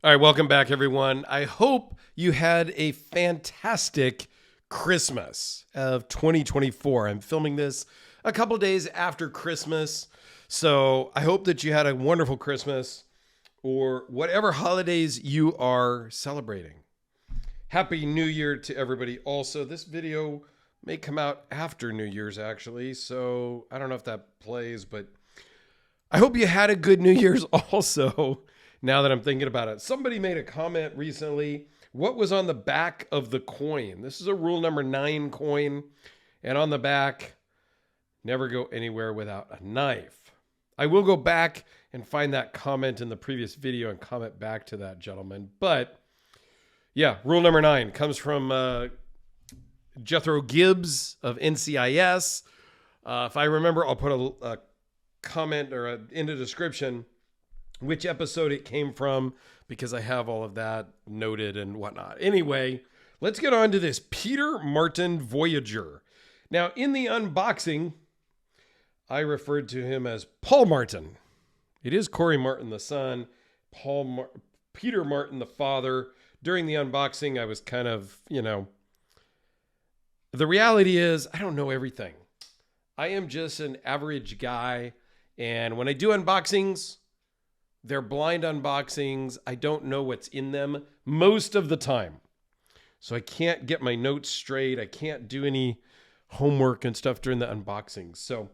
All right, welcome back, everyone. I hope you had a fantastic Christmas of 2024. I'm filming this a couple days after Christmas, so I hope that you had a wonderful Christmas or whatever holidays you are celebrating. Happy New Year to everybody. Also, this video may come out after New Year's, actually, so I don't know if that plays, but I hope you had a good New Year's also. Now that I'm thinking about it, somebody made a comment recently. What was on the back of the coin? This is a rule number 9 coin. And on the back, never go anywhere without a knife. I will go back and find that comment in the previous video and comment back to that gentleman. But yeah, rule number 9 comes from Jethro Gibbs of NCIS. If I remember, I'll put a comment or in the description which episode it came from, because I have all of that noted and whatnot. Anyway, let's get on to this Peter Martin Voyager. Now, in the unboxing, I referred to him as Paul Martin. It is Corey Martin, the son, Peter Martin, the father. During the unboxing, I was kind of, the reality is I don't know everything. I am just an average guy. And when I do unboxings, they're blind unboxings. I don't know what's in them most of the time. So I can't get my notes straight. I can't do any homework and stuff during the unboxings. So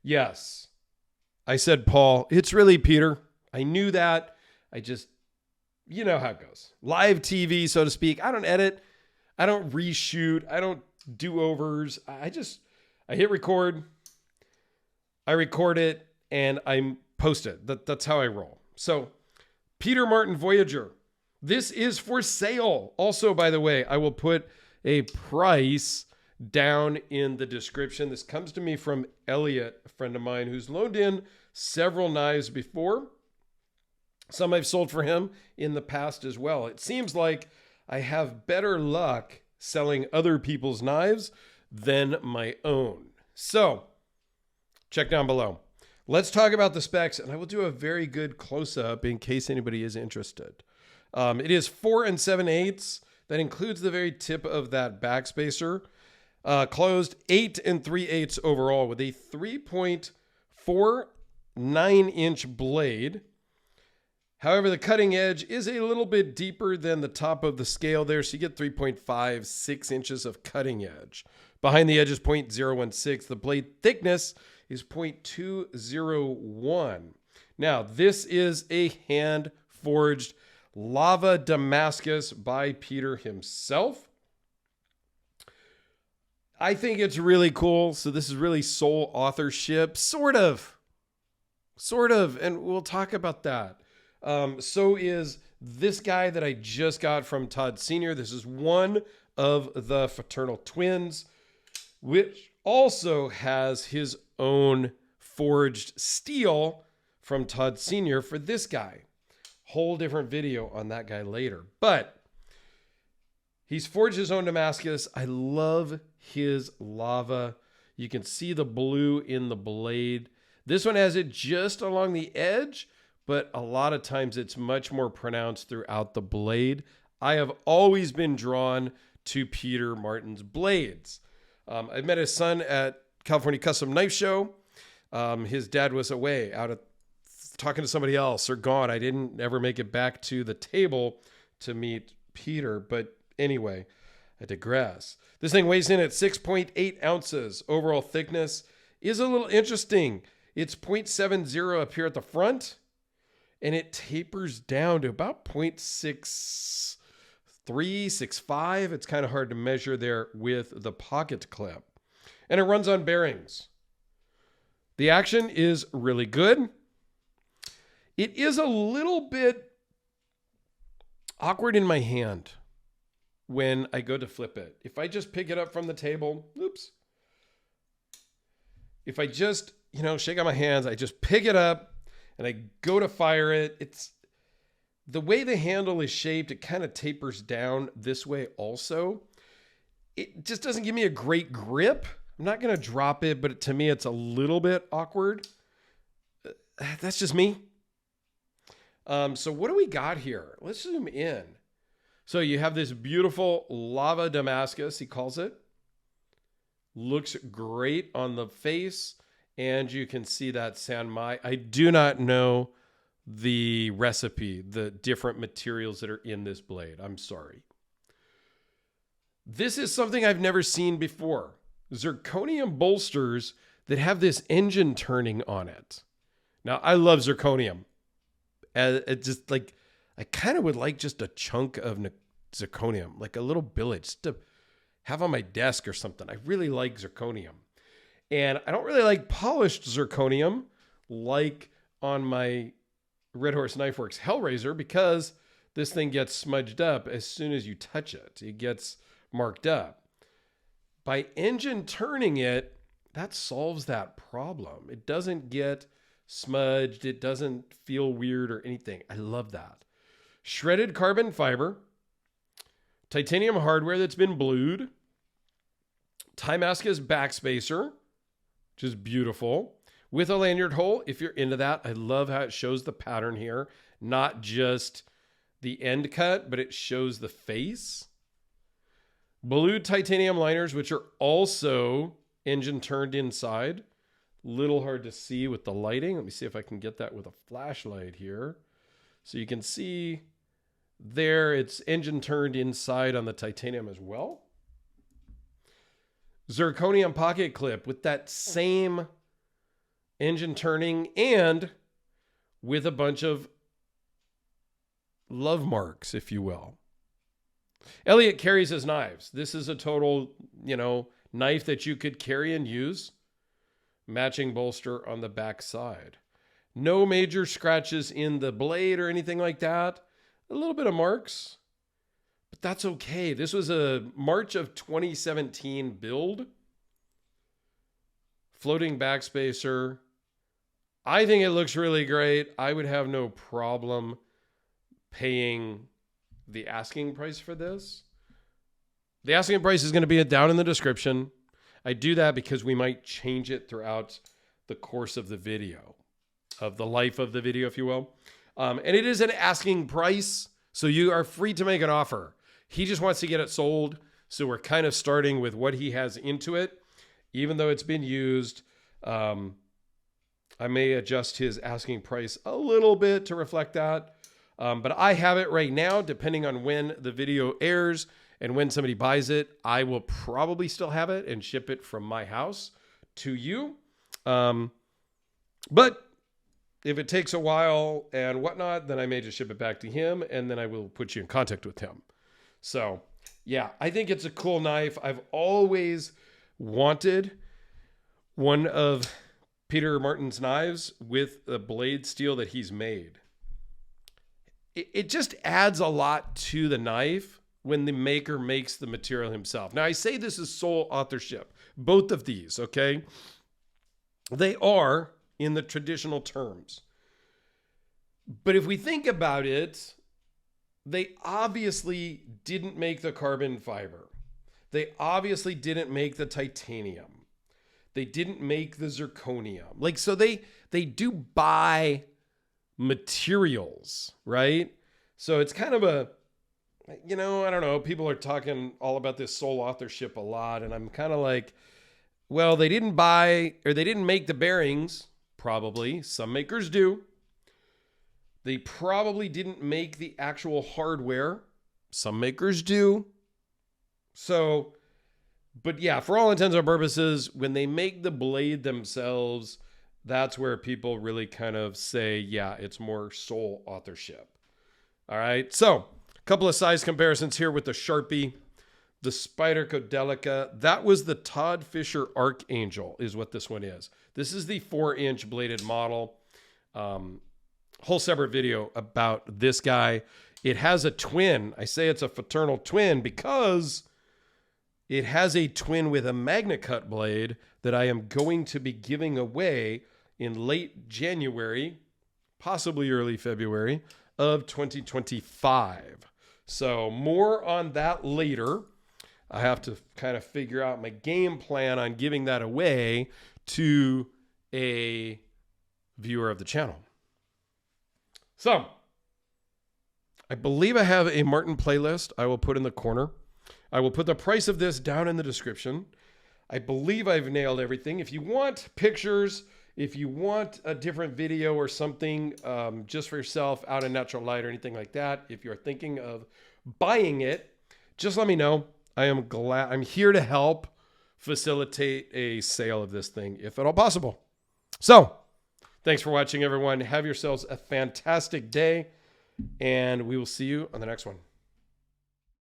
yes, I said, Paul, it's really Peter. I knew that. I just, you know how it goes. Live TV, so to speak. I don't edit. I don't reshoot. I don't do overs. I hit record. I record it and I post it. That's how I roll. So, Peter Martin Voyager. This is for sale. Also, by the way, I will put a price down in the description. This comes to me from Elliot, a friend of mine who's loaned in several knives before. Some I've sold for him in the past as well. It seems like I have better luck selling other people's knives than my own. So, check down below. Let's talk about the specs, and I will do a very good close-up in case anybody is interested. It is 4 7/8. That includes the very tip of that backspacer. Closed 8 3/8 overall with a 3.49-inch blade. However, the cutting edge is a little bit deeper than the top of the scale there, so you get 3.56 inches of cutting edge. Behind the edge is 0.016. The blade thickness is 0.201. Now, this is a hand-forged lava Damascus by Peter himself. I think it's really cool. So this is really sole authorship, sort of, and we'll talk about that. So is this guy that I just got from Todd Sr. This is one of the fraternal twins, which also has his own forged steel from Todd Sr. for this guy. Whole different video on that guy later. But he's forged his own Damascus. I love his lava. You can see the blue in the blade. This one has it just along the edge, but a lot of times it's much more pronounced throughout the blade. I have always been drawn to Peter Martin's blades. I met his son at California Custom Knife Show. His dad was away out talking to somebody else or gone. I didn't ever make it back to the table to meet Peter. But anyway, I digress. This thing weighs in at 6.8 ounces. Overall thickness is a little interesting. It's 0.70 up here at the front, and it tapers down to about 0.6365. It's kind of hard to measure there with the pocket clip. And it runs on bearings. The action is really good. It is a little bit awkward in my hand when I go to flip it. If I just pick it up from the table, oops. If I just, shake out my hands, I just pick it up and I go to fire it. It's the way the handle is shaped, it kind of tapers down this way also. It just doesn't give me a great grip. I'm not going to drop it, but to me, it's a little bit awkward. That's just me. So what do we got here? Let's zoom in. So you have this beautiful lava Damascus, he calls it. Looks great on the face. And you can see that Sanmai. I do not know the recipe, the different materials that are in this blade. I'm sorry. This is something I've never seen before. Zirconium bolsters that have this engine turning on it. Now, I love zirconium. It just like, I kind of would like just a chunk of zirconium, like a little billet just to have on my desk or something. I really like zirconium. And I don't really like polished zirconium like on my Red Horse Knife Works Hellraiser because this thing gets smudged up as soon as you touch it. It gets marked up. By engine turning it, that solves that problem. It doesn't get smudged. It doesn't feel weird or anything. I love that. Shredded carbon fiber, titanium hardware that's been blued, Damascus backspacer, which is beautiful, with a lanyard hole if you're into that. I love how it shows the pattern here, not just the end cut, but it shows the face. Blued titanium liners, which are also engine turned inside. Little hard to see with the lighting. Let me see if I can get that with a flashlight here. So you can see there it's engine turned inside on the titanium as well. Zirconium pocket clip with that same engine turning and with a bunch of love marks, if you will. Elliot carries his knives. This is a total, knife that you could carry and use. Matching bolster on the back side. No major scratches in the blade or anything like that. A little bit of marks, but that's okay. This was a March of 2017 build. Floating backspacer. I think it looks really great. I would have no problem paying the asking price for this. The asking price is going to be down in the description. I do that because we might change it throughout the course of the video, of the life of the video, if you will. And it is an asking price, so you are free to make an offer. He just wants to get it sold, so we're kind of starting with what he has into it. Even though it's been used, I may adjust his asking price a little bit to reflect that. But I have it right now, depending on when the video airs and when somebody buys it, I will probably still have it and ship it from my house to you. But if it takes a while and whatnot, then I may just ship it back to him and then I will put you in contact with him. So yeah, I think it's a cool knife. I've always wanted one of Peter Martin's knives with the blade steel that he's made. It just adds a lot to the knife when the maker makes the material himself. Now, I say this is sole authorship. Both of these, okay? They are in the traditional terms. But if we think about it, they obviously didn't make the carbon fiber. They obviously didn't make the titanium. They didn't make the zirconium. So they do buy materials, right? So it's kind of a, I don't know. People are talking all about this sole authorship a lot. And I'm kind of like, well, they didn't buy or they didn't make the bearings. Probably. Some makers do. They probably didn't make the actual hardware. Some makers do. So, but yeah, for all intents and purposes, when they make the blade themselves, that's where people really kind of say, yeah, it's more sole authorship. All right. So a couple of size comparisons here with the Sharpie, the Spyderco Delica. That was the Todd Fisher Archangel is what this one is. This is the 4-inch bladed model. Whole separate video about this guy. It has a twin. I say it's a fraternal twin because it has a twin with a MagnaCut blade that I am going to be giving away in late January, possibly early February of 2025. So more on that later. I have to kind of figure out my game plan on giving that away to a viewer of the channel. So I believe I have a Martin playlist I will put in the corner. I will put the price of this down in the description. I believe I've nailed everything. If you want pictures, if you want a different video or something just for yourself out in natural light or anything like that, if you're thinking of buying it, just let me know. I'm here to help facilitate a sale of this thing, if at all possible. So, thanks for watching, everyone. Have yourselves a fantastic day, and we will see you on the next one.